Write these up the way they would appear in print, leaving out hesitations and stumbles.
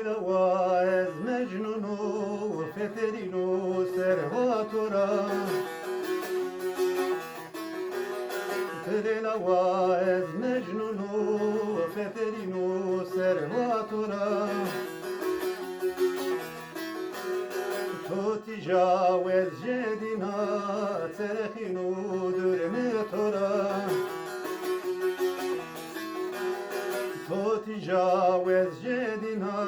دلوا از مجنون و فترین و سرواتورا دلوا از مجنون و فترین و سرواتورا تو تجاوز جدینا ترخین و درمتورا تو تجاوز جدینا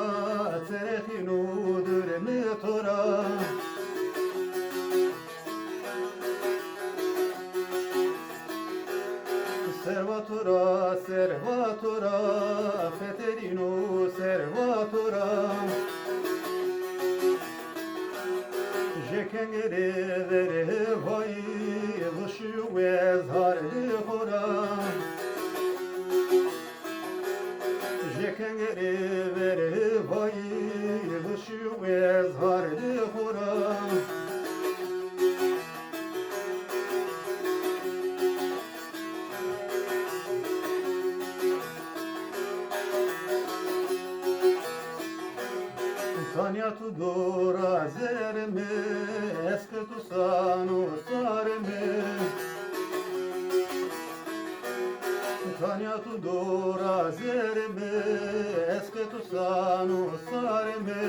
ترخین و درمتورا سرواتورا سرواتورا فترین و سرواتورا جکنگری وره وای وشو ازهار خورا جکنگری وره وای وشو ازهار خورا Tanya tu dora zerme, eske tu sanu sarme. Tanya tu dora zerme, eske tu sanu sarme.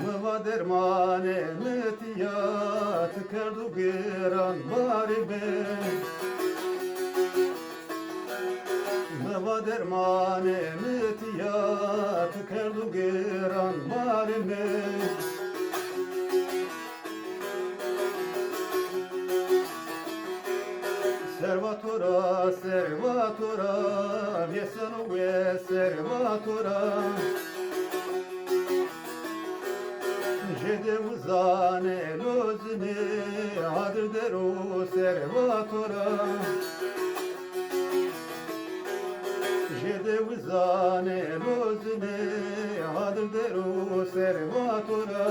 Mıva dermane metiyat kerdu giran baribe. Mıva dermane metiyat kerdu giran baribe. Servatura, servatura, viesanu ve servatura. Jede uzane lozne, adır deru servatura. Jede uzane lozne, adır deru servatura.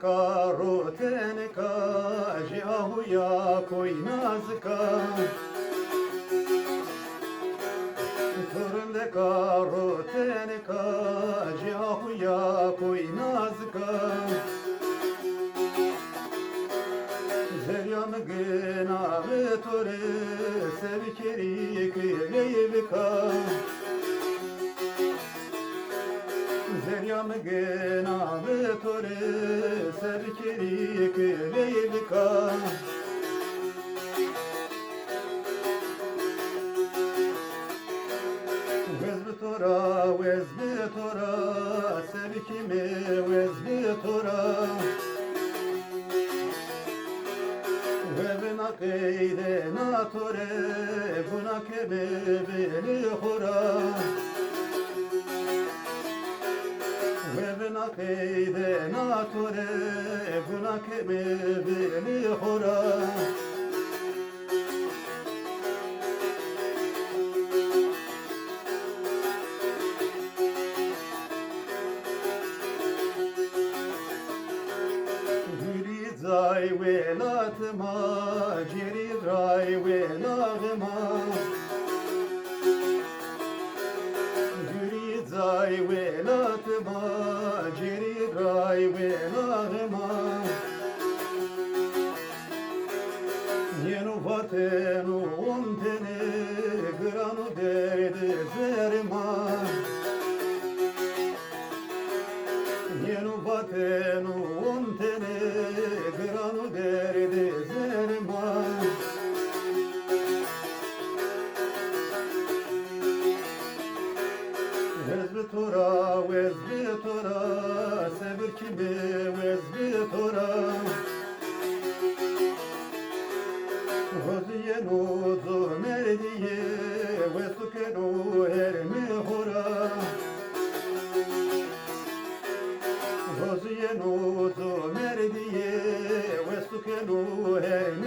Karo teneka, jiahuya koi nazka. Turunde karo teneka, jiahuya koi nazka. Zeryam gena vetore, sevikeri kıyevika. Zeryam gena vetore, sevikeri kıyevika. Vezbetora, vezbetora, sevikime vezbetora. Vevena keyde natore, buna kebe beni hora. Vevena keyde natore, buna kebe beni hora. Zay velatma, geri ray velagma. Geri zay velatma, geri ray velagma. Yenu vatenu ontene, granu derde zerma. Yenu vatenu ontene, granu derde zerma. Vezbetora, vezbetora, sever kime vezbetora. Hoziyenu zomerdiye, vesukenu hermehora. Hoziyenu zomerdiye, vesukenu hermehora.